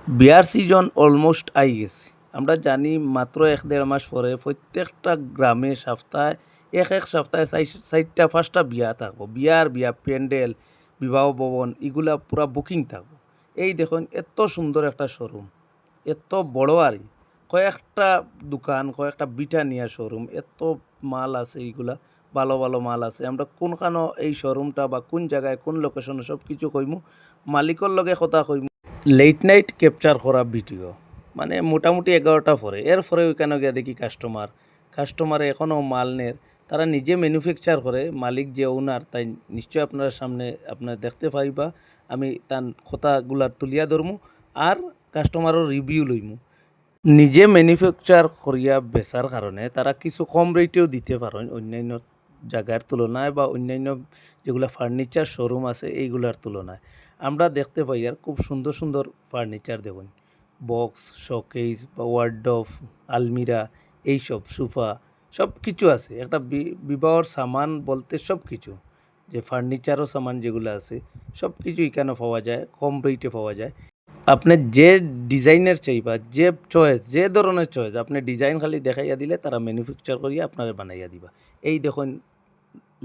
Beer season almost I গেছে। আমরা জানি মাত্র ১-১.৫ মাস পরে প্রত্যেকটা গ্রামে সপ্তাহে এক সপ্তাহে ৪টা ৫টা বিয়া থাকবো। বিয়া প্যান্ডেল, বিবাহ ভবন এগুলা পুরা বুকিং থাকবো। এই দেখুন এত সুন্দর একটা শোরুম, এত বড় আরই। কয়েকটা দোকান, কয়েকটা বিটানিয়া শোরুম, এত মাল আছে এইগুলা, ভালো ভালো মাল আছে। আমরা কোনখানো এই শোরুমটা বা কোন জায়গায় কোন লোকেশনে সব কিছু কইমু, মালিকর লগে কথা কইমু। লেট নাইট ক্যাপচার করা ভিডিও মানে মোটামুটি 11টা পরে এরপরে ওইখানে গিয়া দেখি কাস্টমারে এখনও মাল নের, তারা নিজে ম্যানুফ্যাকচার করে। মালিক যে ওনার তাই নিশ্চয় আপনার সামনে আপনার দেখতে পাইবা। আমি তার কথাগুলার তুলিয়া ধরমু আর কাস্টমারের রিভিউ লইমু। নিজে ম্যানুফ্যাকচার করিয়া বেচার কারণে তারা কিছু কম রেটেও দিতে পারেন অন্যান্য জায়গার তুলনায় বা অন্যান্য যেগুলো ফার্নিচার শোরুম আছে এইগুলার তুলনায়। আমরা দেখতে পাই আর খুব সুন্দর সুন্দর ফার্নিচার দেখুন, বক্স, শোকেস বা ওয়ার্ডরোব, আলমিরা, এইসব সোফা সব কিছু আছে। একটা বিবাহর সামান বলতে সব কিছু, যে ফার্নিচারও সামান যেগুলো আছে সব কিছু এখানে পাওয়া যায়, কম রেটে পাওয়া যায়। আপনি যে ডিজাইনের চাইবা, যে চয়েস, যে ধরনের চয়েস, আপনি ডিজাইন খালি দেখাইয়া দিলে তারা ম্যানুফ্যাকচার করিয়া আপনারে বানাইয়া দিবা। এই দেখুন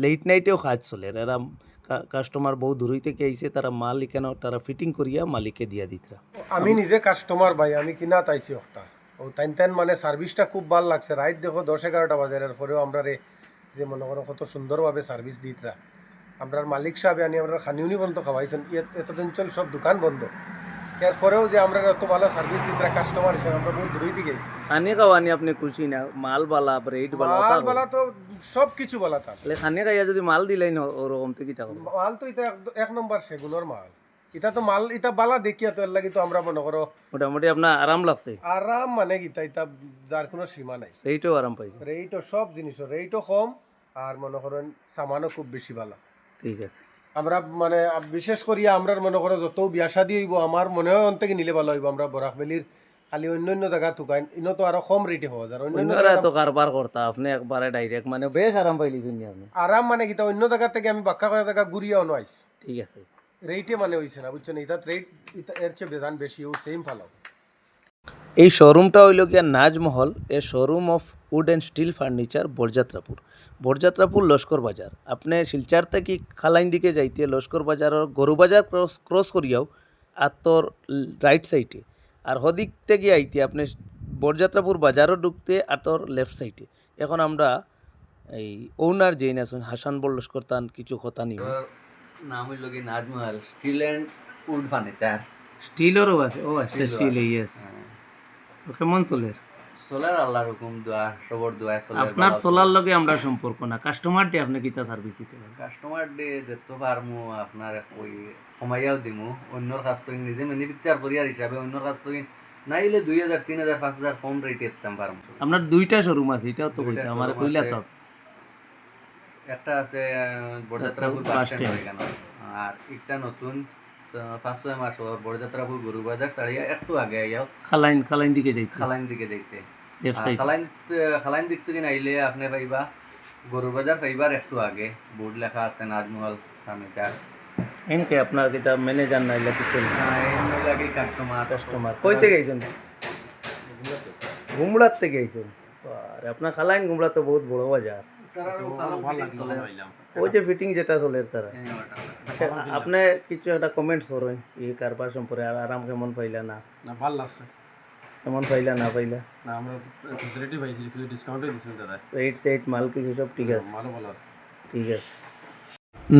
লেট নাইটেও কাজ চলে। এরা কাস্টমার বহু দূরই থেকে আইছে, তারা মাল এখানে তারা ফিটিং করিয়া মালিককে দিয়া দিতরা। আমি নিজে কাস্টমার ভাই, আমি কিনা তাইছি একটা ও তাইন মানে সার্ভিসটা খুব ভালো লাগছে। রাত দেখো 10-11টা বাজারের পরেও আমরা যে মনে করো কত সুন্দরভাবে সার্ভিস দিতরা। আমরার মালিক সাহেব আনি আমরা খানিউনি পর্যন্ত খাওয়াইছেন। এতদিন চল সব দোকান বন্ধ, এরপরেও যে আমরা এত ভালো সার্ভিস দিতরা কাস্টমার হিসেবে আমরা বহুত দূরই দিকে গেছি। খানি খাওয়ানি আপনি খুশি না? মাল বালা, রেট বালা, মাল বালা তো সব কিছু বালা তার। খানি খাইয়া যদি মাল দিলেই না ওরকম তো কি থাকবে? মাল তো এটা এক নম্বর সেগুনের মাল। এটা তো মাল এটা বালা দেখিয়া তো এর লাগি তো আমরা মনে করো মোটামুটি আপনার আরাম লাগছে? আরাম মানে গীতা এটা যার কোনো সীমা নাই। রেটও আরাম পাইছে? রেটও সব জিনিসের রেটও কম আর মনে করেন সামানও খুব বেশি ভালো। ঠিক আছে। আমরা মানে বিশেষ করি আমরা মনে করো যত বিয়া শাদী হইব আমার মনে হয় অন্তে নিলে ভালো হইব। আমরা বরাকবেলির খালি অন্য জায়গা তুকাইন ইনো তো আরো কম রেটে হওয়া যায়। অন্যরা তো কারবার করতা, আপনি একবারে ডাইরেক্ট মানে বেশ আরাম পাইলিছেন আপনি। আরাম মানে কি অন্য জায়গা থেকে আমি বাক্কা কয়েক জায়গা ঘুরিয়াও নয়। ঠিক আছে। রেটে মানে হইছে না, বুঝছেন? এটা রেট এর চেয়ে বেদান বেশি ও সেম ফালাও। এই শোরুমটা হইল গিয়া Najmahal, a showroom of wood and steel furniture, Barjatrapur Laskar Bazar. আপনি শিলচার থেকে খালাইন দিকে যাইতে লস্কর বাজারের গরু বাজার ক্রস করিয়াও আর তোর রাইট সাইডে, আর হদিক থেকে আইতে আপনি বরযাত্রাপুর বাজারও ঢুকতে আর তোর লেফট সাইডে। এখন আমরা এই ওনার যেই আছেন হাসান বল লস্কর তান কিছু কথা নিব। নাম হইল কি নাজমহল স্টিল অ্যান্ড উড ফার্নিচার। স্টিলেরও আছে? ও আচ্ছা, স্টিল, ইয়েস। কেমন চলে? সোলার আল্লাহর হুকুম, দোয়া সবর দোয়া সোলার। আপনার সোলার লগে আমরা সম্পর্ক না, কাস্টমার ডে আপনি কিতা সার্ভিস দিতে পারেন? কাস্টমার ডে যেত পারমু আপনার ওই সময়ও দিমু। অন্যর কাছ থেকে নিজে ম্যানুফ্যাকচার করিয়ার হিসাবে অন্যর কাছ থেকে নাইলে 2000, 3000, 5000 কম রেটে দিতাম পারমু। আপনার দুইটা শোরুম আছে, এটাও তো কইতে আমার কইলা তো। একটা আছে বড়যাত্রাপুর বাস স্ট্যান্ড এখানে, আর একটা নতুন 5-6 মাস ওর বড়যাত্রাপুর গরু বাজার ছাড়িয়া একটু আগে আইয়াও খালাইন দিকে যাইতে। খালাইন দিকে যাইতে। Left side. খালাইন দিক থেকে আইলে আপনি পাইবা গরুর বাজার পাইবার একটু আগে বোর্ড লেখা আছে নাজমহল ফার্নিচার। এনকে আপনার কিতা ম্যানেজার নাইলা কি কইল? এই লাগে কাস্টমার কই থেকে আইছেন? গুমড়ার থেকে আইছেন? আর আপনার খালাইন গুমড়া তো বহুত বড় বাজার। ওই যে ফিটিং যেটা চলে তারা। আচ্ছা, আপনি কিছু একটা কমেন্টস করেন এই কারবার সম্পর্কে। আর আরাম কেমন পাইলা? না ভালো লাগছে। কেমন পাইলা না পাইলা? না আমরা ফ্যাসিলিটি পাইছি, কিছু ডিসকাউন্টে দিছেন দাদা। রেট সেট মাল কিছু সব ঠিক আছে? ভালো আছে। ঠিক আছে।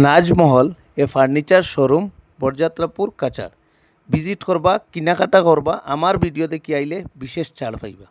নাজমহল এ ফার্নিচার শোরুম, বরযাত্রাপুর কাচার। ভিজিট করবা, কিনাকাটা করবা, আমার ভিডিও দেখি আইলে বিশেষ ছাড় পাইবা।